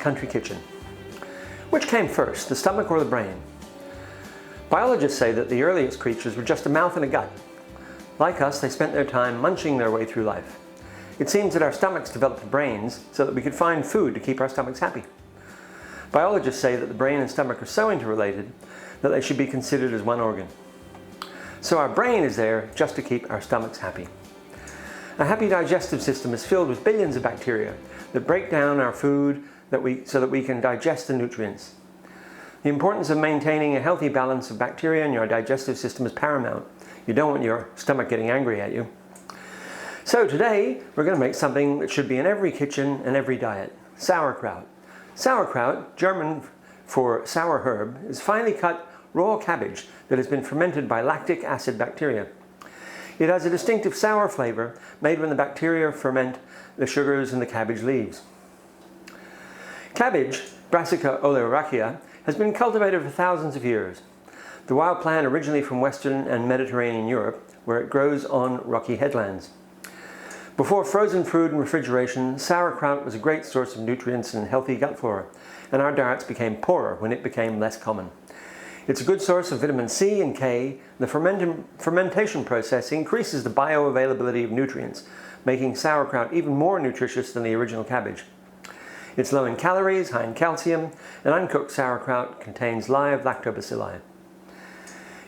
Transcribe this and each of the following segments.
country kitchen. Which came first, the stomach or the brain? Biologists say that the earliest creatures were just a mouth and a gut. Like us, they spent their time munching their way through life. It seems that our stomachs developed brains so that we could find food to keep our stomachs happy. Biologists say that the brain and stomach are so interrelated that they should be considered as one organ. So our brain is there just to keep our stomachs happy. A happy digestive system is filled with billions of bacteria that break down our food so that we can digest the nutrients. The importance of maintaining a healthy balance of bacteria in your digestive system is paramount. You don't want your stomach getting angry at you. So today, we're going to make something that should be in every kitchen and every diet: sauerkraut. Sauerkraut, German for sour herb, is finely cut raw cabbage that has been fermented by lactic acid bacteria. It has a distinctive sour flavor made when the bacteria ferment the sugars in the cabbage leaves. Cabbage, Brassica oleracea, has been cultivated for thousands of years. The wild plant originally from Western and Mediterranean Europe, where it grows on rocky headlands. Before frozen food and refrigeration, sauerkraut was a great source of nutrients and healthy gut flora, and our diets became poorer when it became less common. It's a good source of vitamin C and K. The fermentation process increases the bioavailability of nutrients, making sauerkraut even more nutritious than the original cabbage. It's low in calories, high in calcium, and uncooked sauerkraut contains live lactobacilli.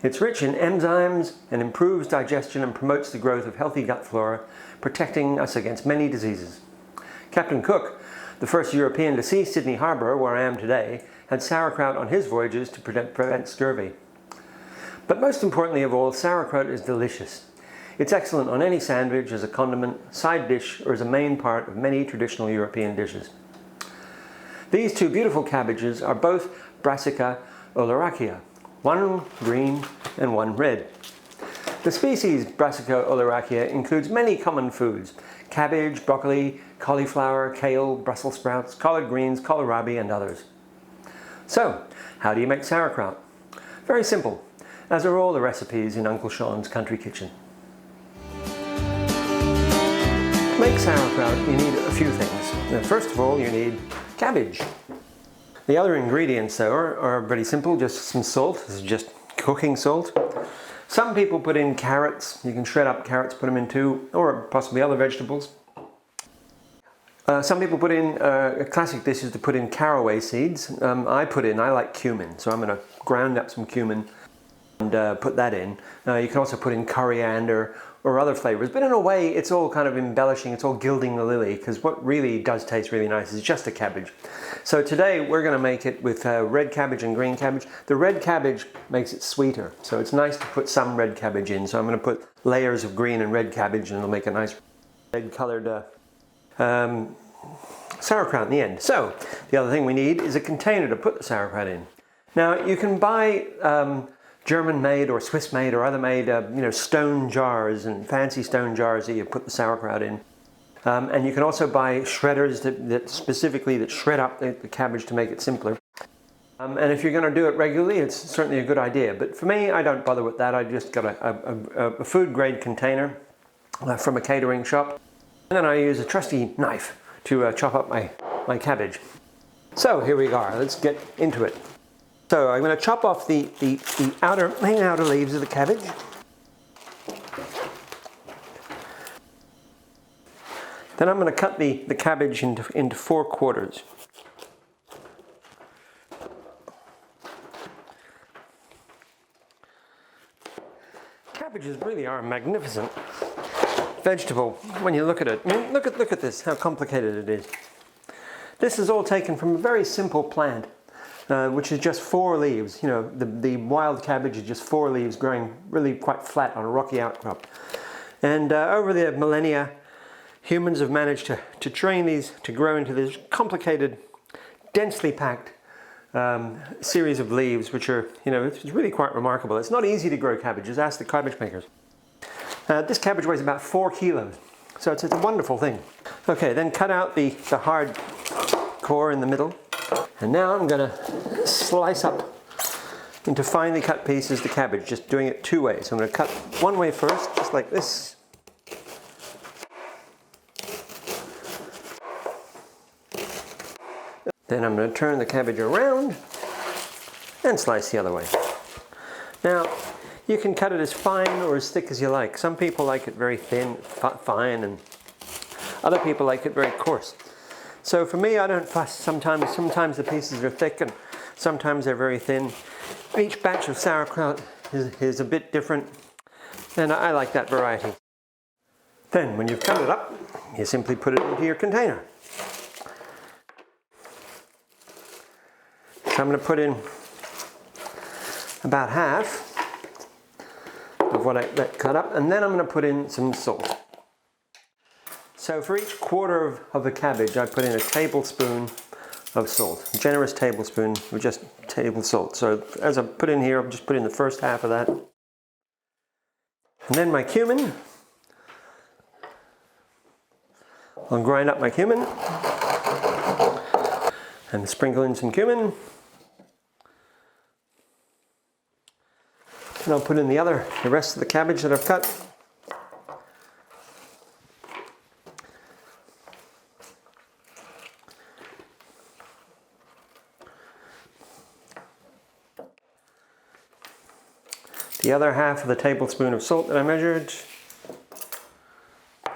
It's rich in enzymes and improves digestion and promotes the growth of healthy gut flora, protecting us against many diseases. Captain Cook, the first European to see Sydney Harbour, where I am today, had sauerkraut on his voyages to prevent scurvy. But most importantly of all, sauerkraut is delicious. It's excellent on any sandwich, as a condiment, side dish, or as a main part of many traditional European dishes. These two beautiful cabbages are both Brassica oleracea, one green and one red. The species Brassica oleracea includes many common foods: cabbage, broccoli, cauliflower, kale, Brussels sprouts, collard greens, kohlrabi, and others. So, how do you make sauerkraut? Very simple, as are all the recipes in Uncle Sean's country kitchen. To make sauerkraut, you need a few things. Now, first of all, you need cabbage. The other ingredients, though, are pretty simple. Just some salt. This is just cooking salt. Some people put in carrots. You can shred up carrots, put them in too, or possibly other vegetables. Some people put in, a classic dish is to put in caraway seeds. I like cumin, so I'm going to ground up some cumin and put that in. You can also put in coriander or other flavors, but in a way it's all kind of embellishing, it's all gilding the lily, because what really does taste really nice is just a cabbage. So today we're going to make it with red cabbage and green cabbage. The red cabbage makes it sweeter, so it's nice to put some red cabbage in. So I'm going to put layers of green and red cabbage, and it'll make a nice red colored sauerkraut in the end. So the other thing we need is a container to put the sauerkraut in. Now you can buy German-made or Swiss-made or other-made, stone jars and fancy stone jars that you put the sauerkraut in. And you can also buy shredders that specifically shred up the cabbage to make it simpler. And if you're going to do it regularly, it's certainly a good idea. But for me, I don't bother with that. I just got a food-grade container from a catering shop. And then I use a trusty knife to chop up my cabbage. So here we are. Let's get into it. So I'm going to chop off the main outer leaves of the cabbage. Then I'm going to cut the cabbage into 4 quarters. Cabbages really are a magnificent vegetable when you look at it. I mean, look at this, how complicated it is. This is all taken from a very simple plant. Which is just 4 leaves. The wild cabbage is just 4 leaves growing really quite flat on a rocky outcrop. And over the millennia, humans have managed to train these to grow into this complicated, densely packed series of leaves, which are, it's really quite remarkable. It's not easy to grow cabbages. Ask the cabbage makers. This cabbage weighs about 4 kilos, so it's a wonderful thing. Okay, then cut out the hard core in the middle. And now I'm going to slice up into finely cut pieces the cabbage, just doing it 2 ways. I'm going to cut one way first, just like this. Then I'm going to turn the cabbage around and slice the other way. Now, you can cut it as fine or as thick as you like. Some people like it very thin, fine, and other people like it very coarse. So for me, I don't fuss. Sometimes the pieces are thick and sometimes they're very thin. Each batch of sauerkraut is a bit different, and I like that variety. Then, when you've cut it up, you simply put it into your container. So I'm going to put in about half of what I cut up, and then I'm going to put in some salt. So for each quarter of the cabbage, I put in a tablespoon of salt, a generous tablespoon of just table salt. So as I put in here, I'll just put in the first half of that. And then my cumin. I'll grind up my cumin and sprinkle in some cumin. And I'll put in the rest of the cabbage that I've cut. The other half of the tablespoon of salt that I measured. A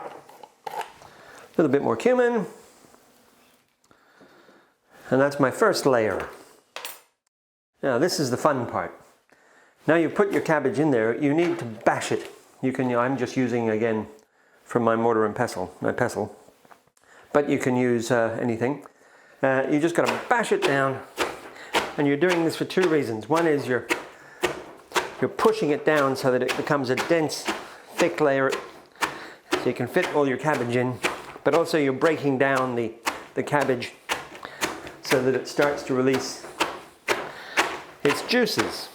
little bit more cumin. And that's my first layer. Now this is the fun part. Now you put your cabbage in there, you need to bash it. I'm just using again from my mortar and pestle, but you can use anything. You just got to bash it down, and you're doing this for two reasons. One is you're pushing it down so that it becomes a dense, thick layer, so you can fit all your cabbage in, but also you're breaking down the cabbage so that it starts to release its juices.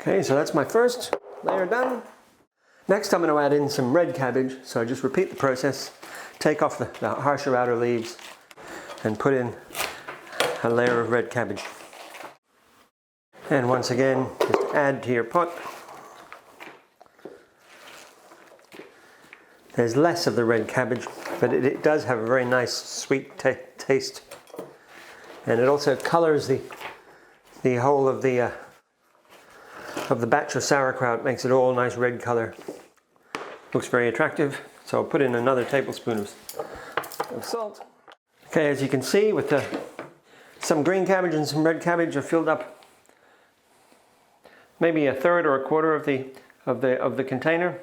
Okay, so that's my first layer done. Next I'm going to add in some red cabbage, so I just repeat the process, take off the harsher outer leaves and put in a layer of red cabbage. And once again, just add to your pot. There's less of the red cabbage, but it does have a very nice sweet taste. And it also colors the whole of the batch of sauerkraut, makes it all a nice red color. Looks very attractive. So I'll put in another tablespoon of salt. Okay, as you can see, with some green cabbage and some red cabbage, I've filled up maybe a third or a quarter of the container.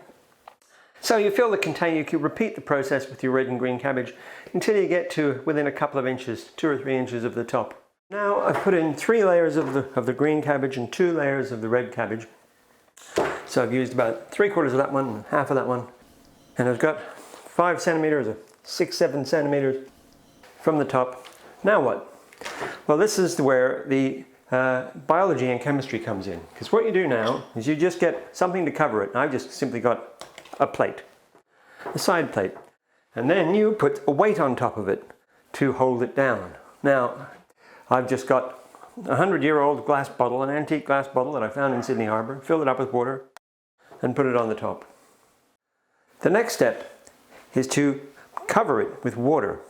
So you fill the container, you can repeat the process with your red and green cabbage until you get to within a couple of inches, 2 or 3 inches of the top. Now I've put in 3 layers of the green cabbage and 2 layers of the red cabbage. So I've used about 3/4 of that one and half of that one. And I've got 5 centimeters or 6-7 centimeters from the top. Now what? Well, this is where the biology and chemistry comes in. Because what you do now is you just get something to cover it. I've just simply got a plate, a side plate. And then you put a weight on top of it to hold it down. Now, I've just got a 100-year-old glass bottle, an antique glass bottle that I found in Sydney Harbour, filled it up with water and put it on the top. The next step is to cover it with water.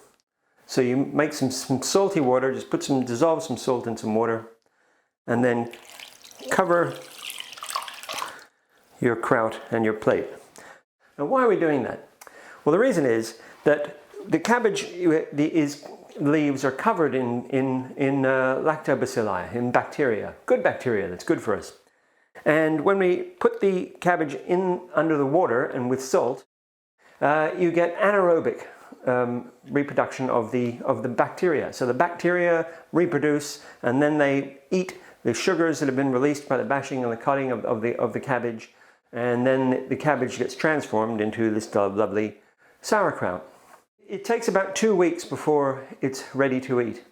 So you make some salty water, just dissolve some salt in some water, and then cover your kraut and your plate. Now why are we doing that? Well, the reason is that the cabbage leaves are covered in lactobacilli, in bacteria, good bacteria that's good for us. And when we put the cabbage in under the water and with salt, you get anaerobic reproduction of the bacteria. So the bacteria reproduce, and then they eat the sugars that have been released by the bashing and the cutting of the cabbage, and then the cabbage gets transformed into this lovely sauerkraut. It takes about 2 weeks before it's ready to eat.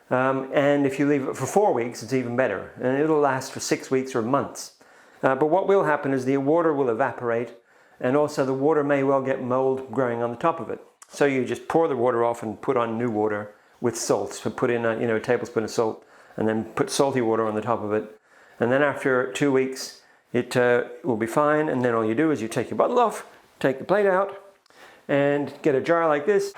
And if you leave it for 4 weeks, it's even better. And it'll last for 6 weeks or months. But what will happen is the water will evaporate, and also the water may well get mold growing on the top of it. So you just pour the water off and put on new water with salt. So put in a tablespoon of salt, and then put salty water on the top of it. And then after 2 weeks, it will be fine. And then all you do is you take your bottle off, take the plate out, and get a jar like this,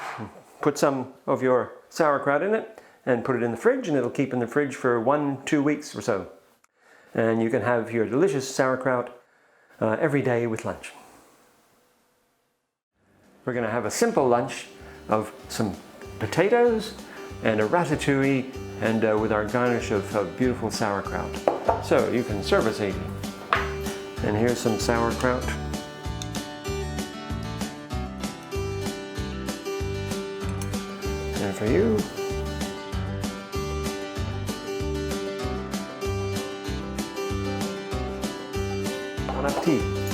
put some of your sauerkraut in it, and put it in the fridge, and it'll keep in the fridge for 1-2 weeks or so. And you can have your delicious sauerkraut every day with lunch. We're going to have a simple lunch of some potatoes and a ratatouille, and with our garnish of beautiful sauerkraut. So you can serve us easy. And here's some sauerkraut. And for you, bon appetit.